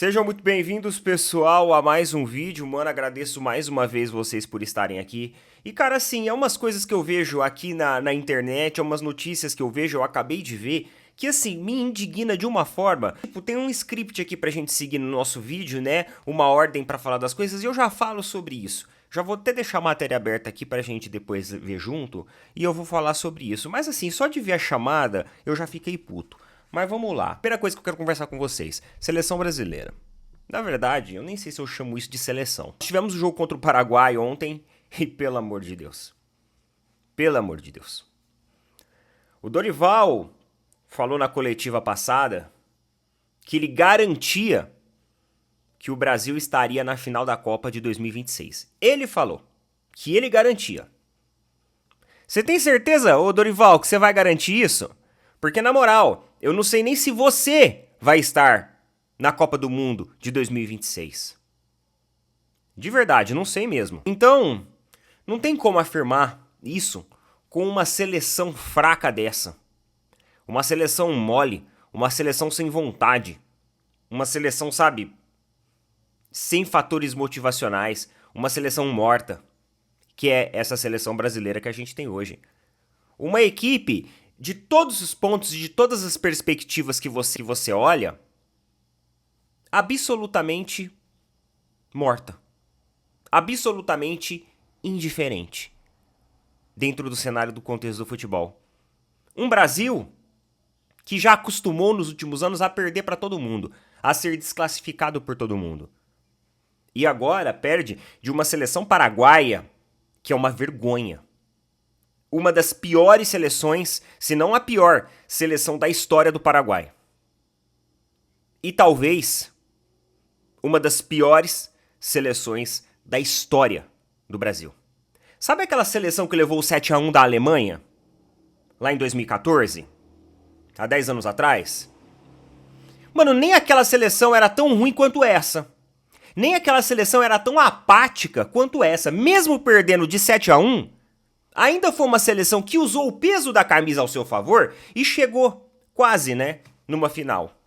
Sejam muito bem-vindos, pessoal, a mais um vídeo. Mano, agradeço mais uma vez vocês por estarem aqui. E, cara, assim, é umas coisas que eu vejo aqui na internet, é umas notícias que eu vejo, eu acabei de ver, que, assim, me indigna de uma forma. Tipo, tem um script aqui pra gente seguir no nosso vídeo, né? Uma ordem pra falar das coisas, e eu já falo sobre isso. Já vou até deixar a matéria aberta aqui pra gente depois ver junto, e eu vou falar sobre isso. Mas, assim, só de ver a chamada, eu já fiquei puto. Mas vamos lá. Primeira coisa que eu quero conversar com vocês. Seleção brasileira. Na verdade, eu nem sei se eu chamo isso de seleção. Nós tivemos o jogo contra o Paraguai ontem e pelo amor de Deus. Pelo amor de Deus. O Dorival falou na coletiva passada que ele garantia que o Brasil estaria na final da Copa de 2026. Ele falou que ele garantia. Você tem certeza, ô Dorival, que você vai garantir isso? Porque, na moral, eu não sei nem se você vai estar na Copa do Mundo de 2026. De verdade, não sei mesmo. Então, não tem como afirmar isso com uma seleção fraca dessa. Uma seleção mole, uma seleção sem vontade. Uma seleção, sabe, sem fatores motivacionais. Uma seleção morta. Que é essa seleção brasileira que a gente tem hoje. Uma equipe, de todos os pontos e de todas as perspectivas que você olha, absolutamente morta. Absolutamente indiferente. Dentro do cenário do contexto do futebol. Um Brasil que já acostumou nos últimos anos a perder para todo mundo. A ser desclassificado por todo mundo. E agora perde de uma seleção paraguaia que é uma vergonha. Uma das piores seleções, se não a pior seleção da história do Paraguai. E talvez uma das piores seleções da história do Brasil. Sabe aquela seleção que levou o 7-1 da Alemanha? Lá em 2014? Há 10 anos atrás? Mano, nem aquela seleção era tão ruim quanto essa. Nem aquela seleção era tão apática quanto essa. Mesmo perdendo de 7-1, ainda foi uma seleção que usou o peso da camisa ao seu favor e chegou quase, né, numa final.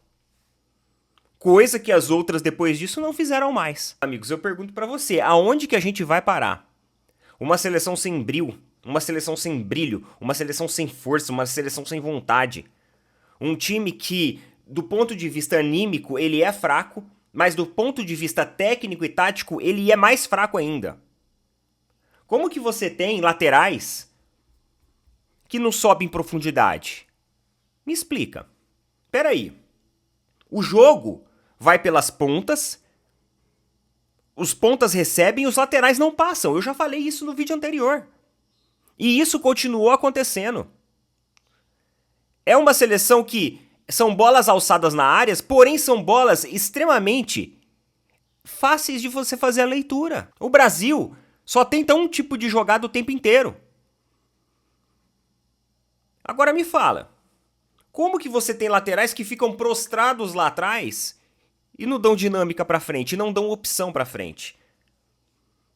Coisa que as outras depois disso não fizeram mais. Amigos, eu pergunto pra você, aonde que a gente vai parar? Uma seleção sem brio, uma seleção sem brilho, uma seleção sem força, uma seleção sem vontade. Um time que, do ponto de vista anímico, ele é fraco, mas do ponto de vista técnico e tático, ele é mais fraco ainda. Como que você tem laterais que não sobem em profundidade? Me explica. Peraí. O jogo vai pelas pontas, os pontas recebem e os laterais não passam. Eu já falei isso no vídeo anterior. E isso continuou acontecendo. É uma seleção que são bolas alçadas na área, porém são bolas extremamente fáceis de você fazer a leitura. O Brasil só tenta um tipo de jogada o tempo inteiro. Agora me fala, como que você tem laterais que ficam prostrados lá atrás e não dão dinâmica pra frente, não dão opção pra frente?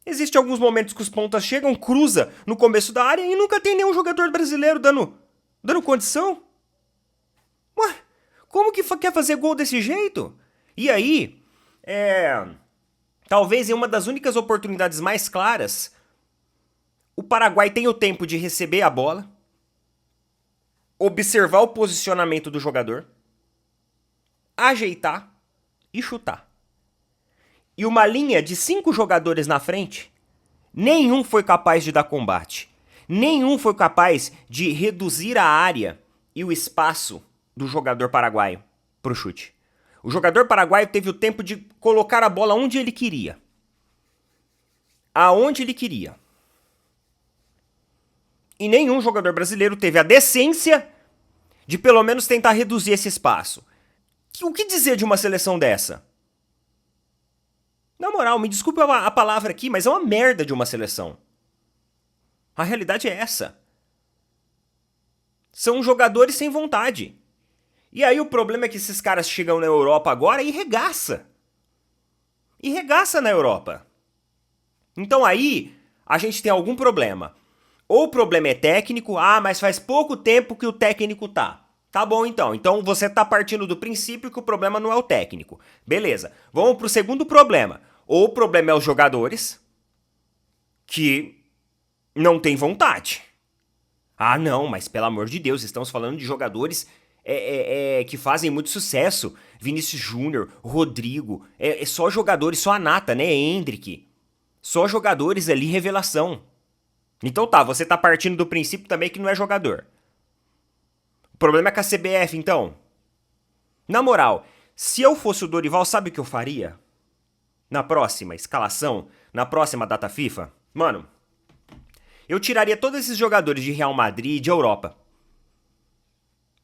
Existem alguns momentos que os pontas chegam, cruza no começo da área e nunca tem nenhum jogador brasileiro dando condição. Ué, como que quer fazer gol desse jeito? E aí, talvez em uma das únicas oportunidades mais claras, o Paraguai tem o tempo de receber a bola, observar o posicionamento do jogador, ajeitar e chutar. E uma linha de 5 jogadores na frente, nenhum foi capaz de dar combate. Nenhum foi capaz de reduzir a área e o espaço do jogador paraguaio pro chute. O jogador paraguaio teve o tempo de colocar a bola onde ele queria. Aonde ele queria. E nenhum jogador brasileiro teve a decência de pelo menos tentar reduzir esse espaço. O que dizer de uma seleção dessa? Na moral, me desculpe a palavra aqui, mas é uma merda de uma seleção. A realidade é essa. São jogadores sem vontade. E aí o problema é que esses caras chegam na Europa agora e regaça. E regaça na Europa. Então aí a gente tem algum problema. Ou o problema é técnico, mas faz pouco tempo que o técnico tá. Tá bom então. Então você tá partindo do princípio que o problema não é o técnico. Beleza. Vamos pro segundo problema. Ou o problema é os jogadores que não têm vontade. Ah, não, mas pelo amor de Deus, estamos falando de jogadores que fazem muito sucesso. Vinícius Júnior, Rodrigo, é só jogadores, só a nata, né? Endrick. Só jogadores ali, revelação. Então tá, você tá partindo do princípio também que não é jogador. O problema é com a CBF, então. Na moral, se eu fosse o Dorival, sabe o que eu faria? Na próxima escalação, na próxima data FIFA? Mano, eu tiraria todos esses jogadores de Real Madrid e de Europa.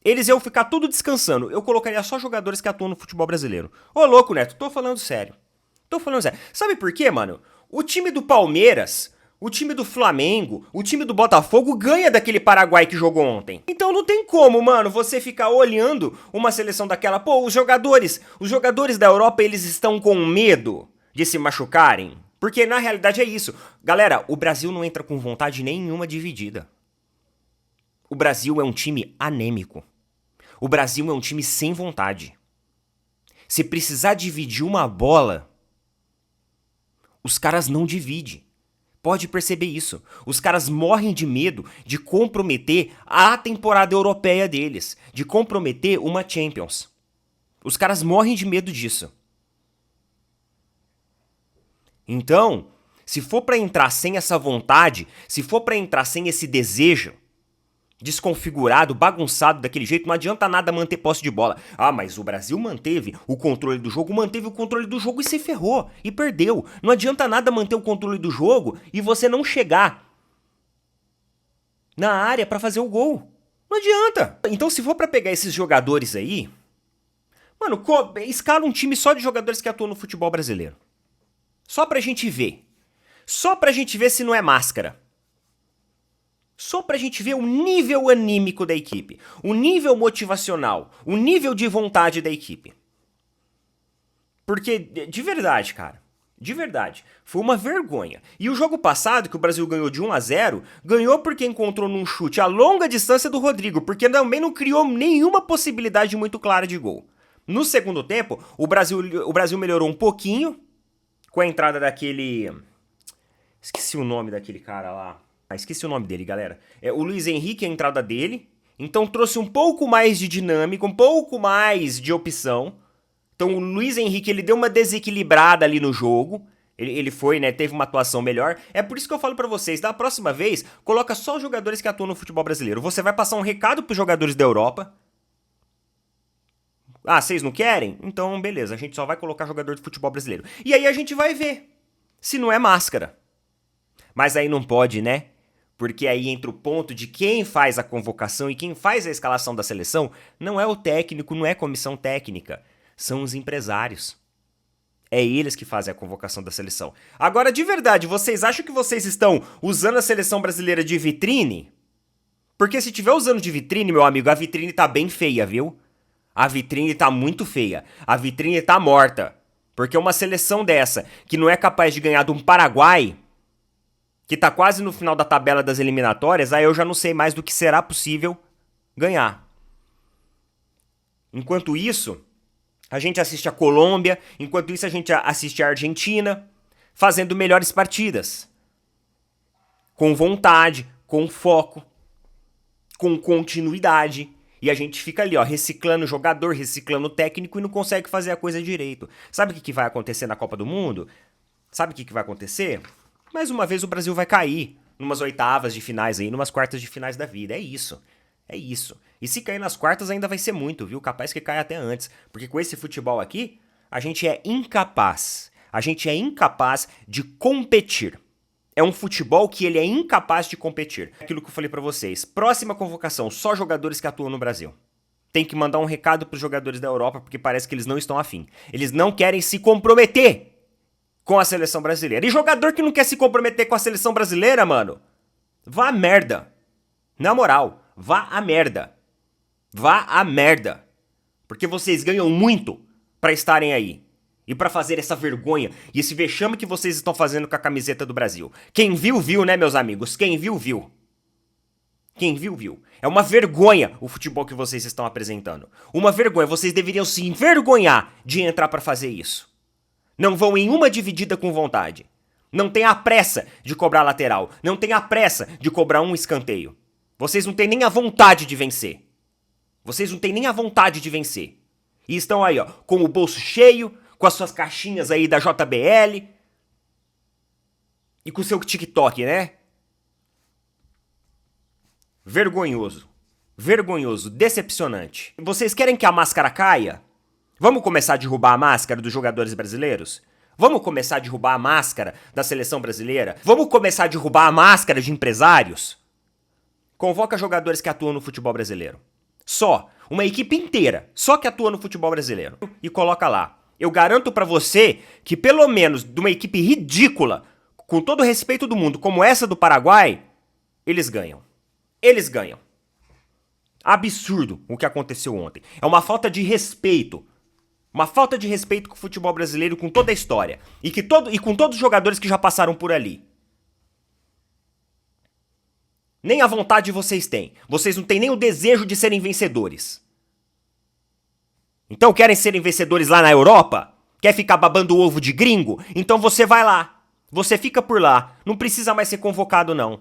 Eles iam ficar tudo descansando. Eu colocaria só jogadores que atuam no futebol brasileiro. Ô, louco, Neto, tô falando sério. Tô falando sério. Sabe por quê, mano? O time do Palmeiras, o time do Flamengo, o time do Botafogo ganha daquele Paraguai que jogou ontem. Então não tem como, mano, você ficar olhando uma seleção daquela. Pô, os jogadores da Europa, eles estão com medo de se machucarem. Porque na realidade é isso. Galera, o Brasil não entra com vontade nenhuma dividida. O Brasil é um time anêmico. O Brasil é um time sem vontade. Se precisar dividir uma bola, os caras não dividem. Pode perceber isso. Os caras morrem de medo de comprometer a temporada europeia deles, de comprometer uma Champions. Os caras morrem de medo disso. Então, se for pra entrar sem essa vontade, se for pra entrar sem esse desejo, desconfigurado, bagunçado daquele jeito, não adianta nada manter posse de bola. Ah, mas o Brasil manteve o controle do jogo e se ferrou, e perdeu. Não adianta nada manter o controle do jogo e você não chegar na área pra fazer o gol. Não adianta. Então, se for pra pegar esses jogadores aí, mano, escala um time só de jogadores que atuam no futebol brasileiro. Só pra gente ver. Só pra gente ver se não é máscara. Só pra gente ver o nível anímico da equipe, o nível motivacional, o nível de vontade da equipe. Porque, de verdade, cara, de verdade, foi uma vergonha. E o jogo passado, que o Brasil ganhou de 1-0, ganhou porque encontrou num chute a longa distância do Rodrigo, porque também não criou nenhuma possibilidade muito clara de gol. No segundo tempo, o Brasil melhorou um pouquinho com a entrada daquele... Esqueci o nome daquele cara lá. Esqueci o nome dele, galera. O Luiz Henrique, a entrada dele. Então trouxe um pouco mais de dinâmica, um pouco mais de opção. Então o Luiz Henrique, ele deu uma desequilibrada ali no jogo. Ele foi, né, teve uma atuação melhor. É por isso que eu falo pra vocês, da próxima vez, coloca só os jogadores que atuam no futebol brasileiro. Você vai passar um recado pros jogadores da Europa. Ah, vocês não querem? Então, beleza, a gente só vai colocar jogador de futebol brasileiro. E aí a gente vai ver se não é máscara. Mas aí não pode, né? Porque aí entra o ponto de quem faz a convocação e quem faz a escalação da seleção não é o técnico, não é a comissão técnica, são os empresários. É eles que fazem a convocação da seleção. Agora, de verdade, vocês acham que vocês estão usando a seleção brasileira de vitrine? Porque se tiver usando de vitrine, meu amigo, a vitrine tá bem feia, viu? A vitrine tá muito feia. A vitrine tá morta. Porque uma seleção dessa, que não é capaz de ganhar de um Paraguai, que tá quase no final da tabela das eliminatórias, aí eu já não sei mais do que será possível ganhar. Enquanto isso, a gente assiste a Colômbia, enquanto isso a gente assiste a Argentina, fazendo melhores partidas. Com vontade, com foco, com continuidade. E a gente fica ali, ó, reciclando jogador, reciclando técnico e não consegue fazer a coisa direito. Sabe o que vai acontecer na Copa do Mundo? Sabe o que vai acontecer? Mais uma vez o Brasil vai cair numas oitavas de finais aí, numas quartas de finais da vida. É isso. É isso. E se cair nas quartas ainda vai ser muito, viu? Capaz que caia até antes. Porque com esse futebol aqui, a gente é incapaz. A gente é incapaz de competir. É um futebol que ele é incapaz de competir. Aquilo que eu falei pra vocês. Próxima convocação, só jogadores que atuam no Brasil. Tem que mandar um recado pros jogadores da Europa, porque parece que eles não estão afim. Eles não querem se comprometer com a seleção brasileira. E jogador que não quer se comprometer com a seleção brasileira, mano, vá a merda. Na moral, vá a merda. Vá a merda. Porque vocês ganham muito pra estarem aí. E pra fazer essa vergonha e esse vexame que vocês estão fazendo com a camiseta do Brasil. Quem viu, viu, né, meus amigos? Quem viu, viu. Quem viu, viu. É uma vergonha o futebol que vocês estão apresentando. Uma vergonha. Vocês deveriam se envergonhar de entrar pra fazer isso. Não vão em uma dividida com vontade. Não tem a pressa de cobrar lateral. Não tem a pressa de cobrar um escanteio. Vocês não têm nem a vontade de vencer. Vocês não têm nem a vontade de vencer. E estão aí, ó, com o bolso cheio, com as suas caixinhas aí da JBL e com o seu TikTok, né? Vergonhoso. Vergonhoso, decepcionante. Vocês querem que a máscara caia? Vamos começar a derrubar a máscara dos jogadores brasileiros? Vamos começar a derrubar a máscara da seleção brasileira? Vamos começar a derrubar a máscara de empresários? Convoca jogadores que atuam no futebol brasileiro. Só. Uma equipe inteira. Só que atua no futebol brasileiro. E coloca lá. Eu garanto pra você que pelo menos de uma equipe ridícula, com todo o respeito do mundo, como essa do Paraguai, eles ganham. Eles ganham. Absurdo o que aconteceu ontem. É uma falta de respeito. Uma falta de respeito com o futebol brasileiro, com toda a história. E com todos os jogadores que já passaram por ali. Nem a vontade vocês têm. Vocês não têm nem o desejo de serem vencedores. Então querem serem vencedores lá na Europa? Quer ficar babando o ovo de gringo? Então você vai lá. Você fica por lá. Não precisa mais ser convocado, não.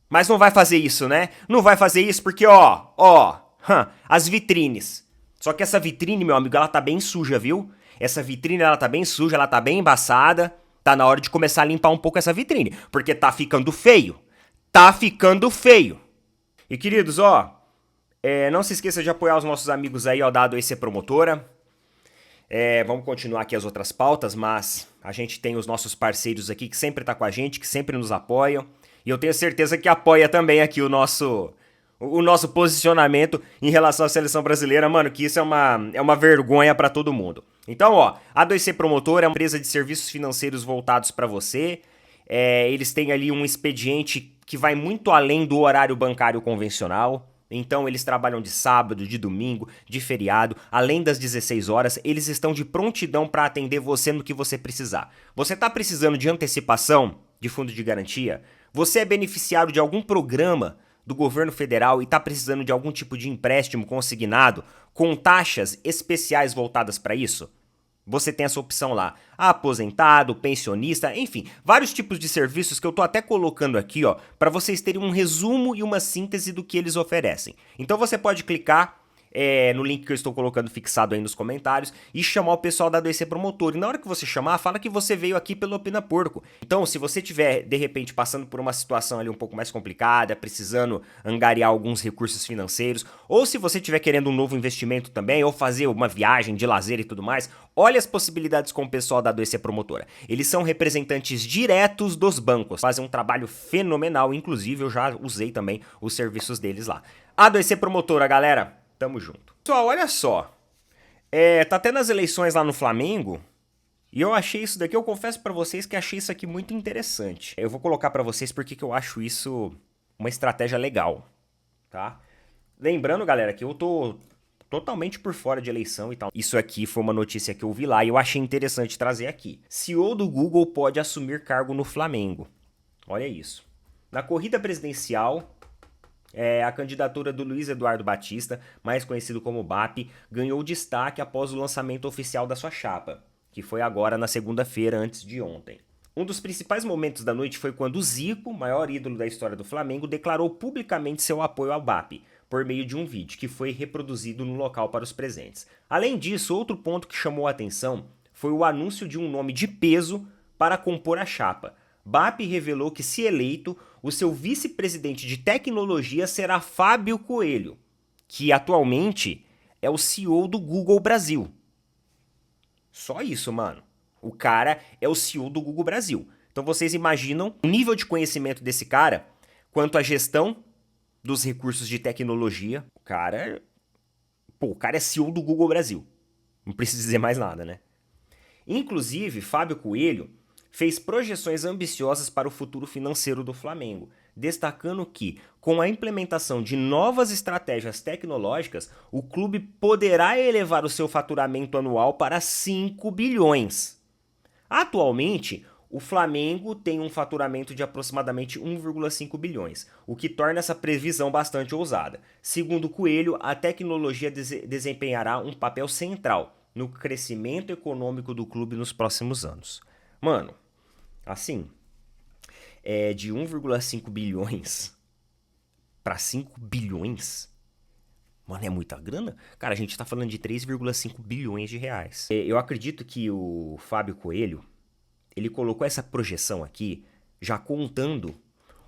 Mas não vai fazer isso, né? Não vai fazer isso porque, as vitrines. Só que essa vitrine, meu amigo, ela tá bem suja, viu? Essa vitrine, ela tá bem suja, ela tá bem embaçada. Tá na hora de começar a limpar um pouco essa vitrine. Porque tá ficando feio. Tá ficando feio. E, queridos, não se esqueça de apoiar os nossos amigos aí, da A2C Promotora. Vamos continuar aqui as outras pautas, mas a gente tem os nossos parceiros aqui que sempre tá com a gente, que sempre nos apoiam. E eu tenho certeza que apoia também aqui o nosso posicionamento em relação à seleção brasileira, mano, que isso é uma vergonha pra todo mundo. Então, a A2C Promotor é uma empresa de serviços financeiros voltados pra você. Eles têm ali um expediente que vai muito além do horário bancário convencional. Então, eles trabalham de sábado, de domingo, de feriado, além das 16 horas, eles estão de prontidão para atender você no que você precisar. Você está precisando de antecipação de fundo de garantia? Você é beneficiário de algum programa do governo federal e está precisando de algum tipo de empréstimo consignado com taxas especiais voltadas para isso? Você tem essa opção lá, aposentado, pensionista, enfim, vários tipos de serviços que eu tô até colocando aqui, para vocês terem um resumo e uma síntese do que eles oferecem. Então você pode clicar no link que eu estou colocando fixado aí nos comentários e chamar o pessoal da A2C Promotor. E na hora que você chamar, fala que você veio aqui pelo Opina Porco. Então, se você tiver, de repente, passando por uma situação ali um pouco mais complicada, precisando angariar alguns recursos financeiros, ou se você estiver querendo um novo investimento também, ou fazer uma viagem de lazer e tudo mais, olha as possibilidades com o pessoal da A2C Promotora. Eles são representantes diretos dos bancos, fazem um trabalho fenomenal, inclusive eu já usei também os serviços deles lá. A2C Promotora, galera, tamo junto. Pessoal, olha só, tá tendo as eleições lá no Flamengo, e eu achei isso daqui, eu confesso pra vocês que achei isso aqui muito interessante. Eu vou colocar pra vocês porque que eu acho isso uma estratégia legal, tá? Lembrando, galera, que eu tô totalmente por fora de eleição e tal. Isso aqui foi uma notícia que eu vi lá e eu achei interessante trazer aqui. CEO do Google pode assumir cargo no Flamengo. Olha isso. Na corrida presidencial, a candidatura do Luiz Eduardo Batista, mais conhecido como BAP, ganhou destaque após o lançamento oficial da sua chapa, que foi agora na segunda-feira, antes de ontem. Um dos principais momentos da noite foi quando o Zico, maior ídolo da história do Flamengo, declarou publicamente seu apoio ao BAP, por meio de um vídeo que foi reproduzido no local para os presentes. Além disso, outro ponto que chamou a atenção foi o anúncio de um nome de peso para compor a chapa. BAP revelou que, se eleito, o seu vice-presidente de tecnologia será Fábio Coelho, que atualmente é o CEO do Google Brasil. Só isso, mano. O cara é o CEO do Google Brasil. Então vocês imaginam o nível de conhecimento desse cara quanto à gestão dos recursos de tecnologia. O cara é CEO do Google Brasil. Não preciso dizer mais nada, né? Inclusive, Fábio Coelho fez projeções ambiciosas para o futuro financeiro do Flamengo, destacando que, com a implementação de novas estratégias tecnológicas, o clube poderá elevar o seu faturamento anual para 5 bilhões. Atualmente, o Flamengo tem um faturamento de aproximadamente 1,5 bilhões, o que torna essa previsão bastante ousada. Segundo Coelho, a tecnologia desempenhará um papel central no crescimento econômico do clube nos próximos anos. Mano, assim, de 1,5 bilhões para 5 bilhões, mano, é muita grana? Cara, a gente tá falando de 3,5 bilhões de reais. Eu acredito que o Fábio Coelho, ele colocou essa projeção aqui já contando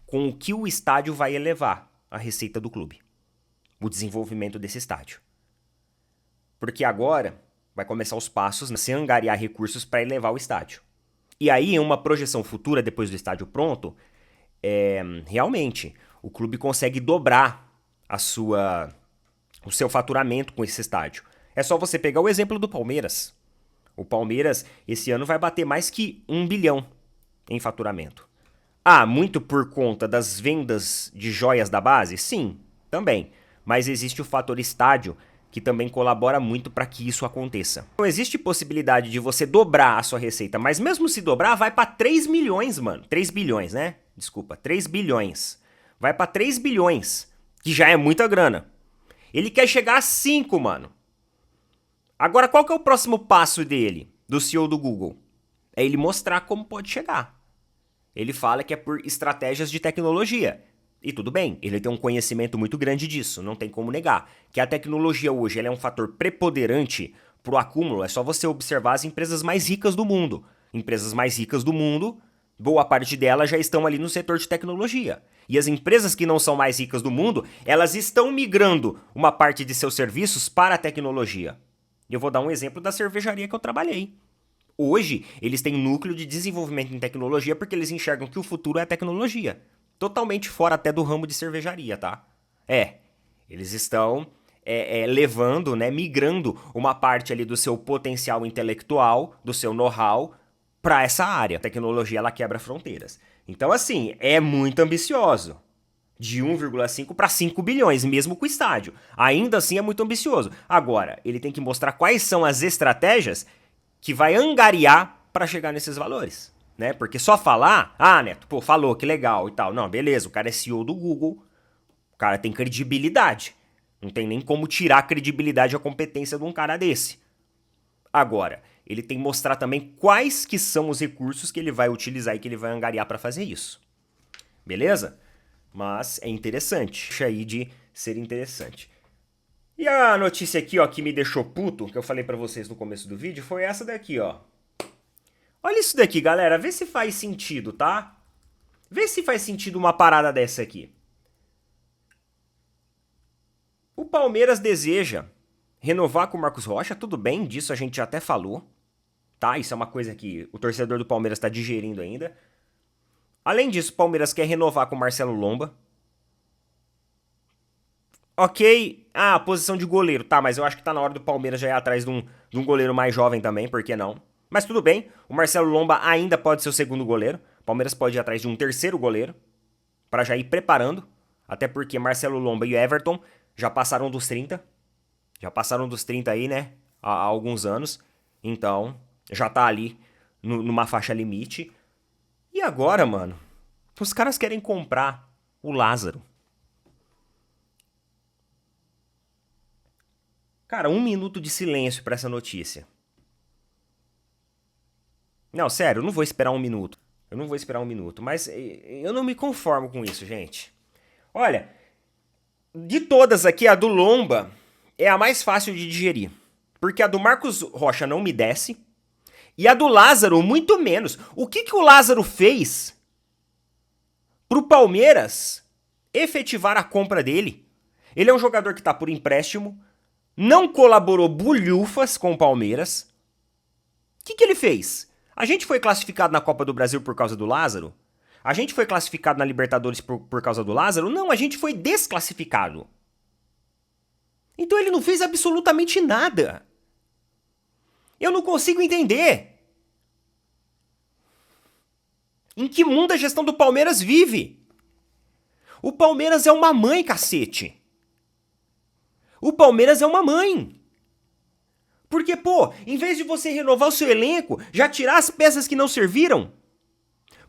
com o que o estádio vai elevar a receita do clube. O desenvolvimento desse estádio. Porque agora vai começar os passos, se angariar recursos para elevar o estádio. E aí, em uma projeção futura, depois do estádio pronto, realmente, o clube consegue dobrar o seu faturamento com esse estádio. É só você pegar o exemplo do Palmeiras. O Palmeiras, esse ano, vai bater mais que 1 bilhão em faturamento. Ah, muito por conta das vendas de joias da base? Sim, também. Mas existe o fator estádio, que também colabora muito para que isso aconteça. Não existe possibilidade de você dobrar a sua receita, mas mesmo se dobrar, vai para 3 milhões, mano. 3 bilhões, né? Desculpa, 3 bilhões. Vai para 3 bilhões, que já é muita grana. Ele quer chegar a 5, mano. Agora, qual que é o próximo passo dele, do CEO do Google? É ele mostrar como pode chegar. Ele fala que é por estratégias de tecnologia. E tudo bem, ele tem um conhecimento muito grande disso, não tem como negar. Que a tecnologia hoje ela é um fator preponderante pro acúmulo, é só você observar as empresas mais ricas do mundo. Empresas mais ricas do mundo, boa parte delas já estão ali no setor de tecnologia. E as empresas que não são mais ricas do mundo, elas estão migrando uma parte de seus serviços para a tecnologia. Eu vou dar um exemplo da cervejaria que eu trabalhei. Hoje, eles têm núcleo de desenvolvimento em tecnologia porque eles enxergam que o futuro é a tecnologia. Totalmente fora até do ramo de cervejaria, tá? Eles estão levando, né, migrando uma parte ali do seu potencial intelectual, do seu know-how, para essa área. A tecnologia, ela quebra fronteiras. Então, assim, é muito ambicioso. De 1,5 para 5 bilhões, mesmo com o estádio. Ainda assim é muito ambicioso. Agora, ele tem que mostrar quais são as estratégias que vai angariar para chegar nesses valores, né? Porque só falar, Neto, pô, falou, que legal e tal. Não, beleza, o cara é CEO do Google, o cara tem credibilidade. Não tem nem como tirar a credibilidade e a competência de um cara desse. Agora, ele tem que mostrar também quais que são os recursos que ele vai utilizar e que ele vai angariar para fazer isso. Beleza? Mas é interessante. Deixa aí de ser interessante. E a notícia aqui, ó, que me deixou puto, que eu falei pra vocês no começo do vídeo, foi essa daqui, ó. Olha isso daqui, galera. Vê se faz sentido, tá? Vê se faz sentido uma parada dessa aqui. O Palmeiras deseja renovar com o Marcos Rocha. Tudo bem, disso a gente já até falou. Tá? Isso é uma coisa que o torcedor do Palmeiras tá digerindo ainda. Além disso, o Palmeiras quer renovar com o Marcelo Lomba. Ok, a posição de goleiro, tá, mas eu acho que tá na hora do Palmeiras já ir atrás de um goleiro mais jovem também, por que não? Mas tudo bem, o Marcelo Lomba ainda pode ser o segundo goleiro, o Palmeiras pode ir atrás de um terceiro goleiro, para já ir preparando, até porque Marcelo Lomba e Everton já passaram dos 30 aí, né, há alguns anos, então já tá ali numa faixa limite. E agora, mano, os caras querem comprar o Lázaro. Cara, 1 minuto de silêncio pra essa notícia. Não, sério, eu não vou esperar 1 minuto. Eu não vou esperar 1 minuto, mas eu não me conformo com isso, gente. Olha, de todas aqui, a do Lomba é a mais fácil de digerir. Porque a do Marcos Rocha não me desce. E a do Lázaro, muito menos. O que o Lázaro fez pro Palmeiras efetivar a compra dele? Ele é um jogador que tá por empréstimo, não colaborou bulhufas com o Palmeiras. O que ele fez? A gente foi classificado na Copa do Brasil por causa do Lázaro? A gente foi classificado na Libertadores por causa do Lázaro? Não, a gente foi desclassificado. Então ele não fez absolutamente nada. Eu não consigo entender. Em que mundo a gestão do Palmeiras vive? O Palmeiras é uma mãe, cacete. O Palmeiras é uma mãe. Porque, pô, em vez de você renovar o seu elenco, já tirar as peças que não serviram,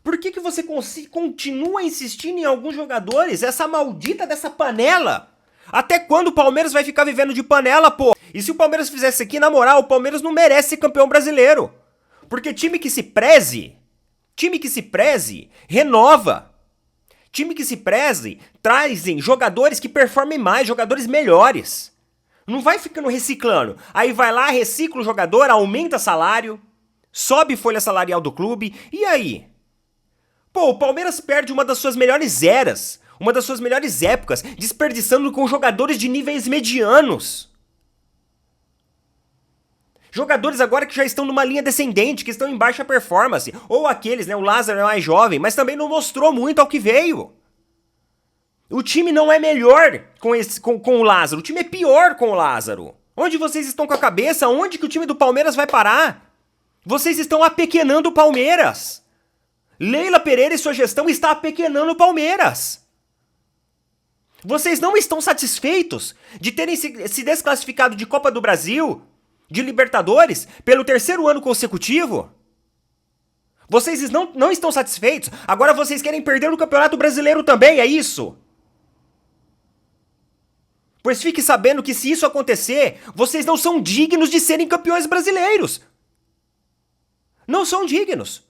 Por que você continua insistindo em alguns jogadores? Essa maldita dessa panela. Até quando o Palmeiras vai ficar vivendo de panela, pô? E se o Palmeiras fizesse aqui, na moral, o Palmeiras não merece ser campeão brasileiro. Porque time que se preze, renova. Time que se preze, trazem jogadores que performem mais, jogadores melhores. Não vai ficando reciclando. Aí vai lá, recicla o jogador, aumenta salário, sobe folha salarial do clube, e aí? Pô, o Palmeiras perde uma das suas melhores eras, uma das suas melhores épocas, desperdiçando com jogadores de níveis medianos. Jogadores agora que já estão numa linha descendente, que estão em baixa performance. Ou aqueles, né? O Lázaro é mais jovem, mas também não mostrou muito ao que veio. O time não é melhor com o Lázaro, o time é pior com o Lázaro. Onde vocês estão com a cabeça? Onde que o time do Palmeiras vai parar? Vocês estão apequenando o Palmeiras. Leila Pereira e sua gestão está apequenando o Palmeiras. Vocês não estão satisfeitos de terem se desclassificado de Copa do Brasil, de Libertadores, pelo terceiro ano consecutivo? Vocês não estão satisfeitos? Agora vocês querem perder o Campeonato Brasileiro também, é isso? Pois fique sabendo que se isso acontecer, vocês não são dignos de serem campeões brasileiros. Não são dignos.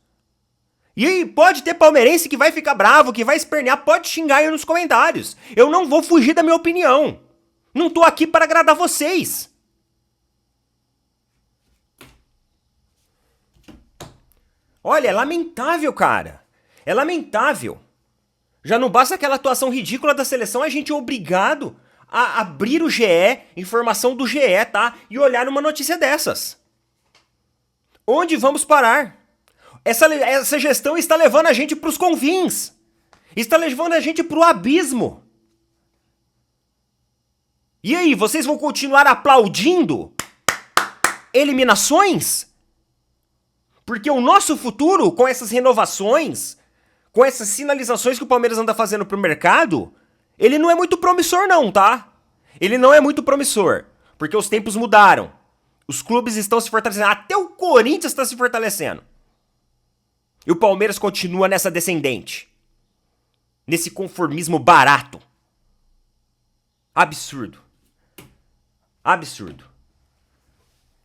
E aí, pode ter palmeirense que vai ficar bravo, que vai espernear, pode xingar aí nos comentários. Eu não vou fugir da minha opinião. Não tô aqui para agradar vocês. Olha, é lamentável, cara. É lamentável. Já não basta aquela atuação ridícula da seleção, a gente é obrigado a abrir o GE, informação do GE, tá? E olhar uma notícia dessas. Onde vamos parar? Essa gestão está levando a gente pros confins. Está levando a gente pro abismo. E aí, vocês vão continuar aplaudindo eliminações? Porque o nosso futuro, com essas renovações, com essas sinalizações que o Palmeiras anda fazendo pro mercado, ele não é muito promissor não, tá? Ele não é muito promissor. Porque os tempos mudaram. Os clubes estão se fortalecendo. Até o Corinthians está se fortalecendo. E o Palmeiras continua nessa descendente. Nesse conformismo barato. Absurdo. Absurdo.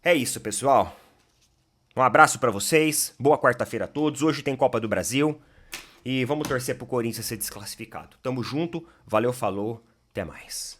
É isso, pessoal. Um abraço pra vocês. Boa quarta-feira a todos. Hoje tem Copa do Brasil. E vamos torcer pro Corinthians ser desclassificado. Tamo junto. Valeu, falou. Até mais.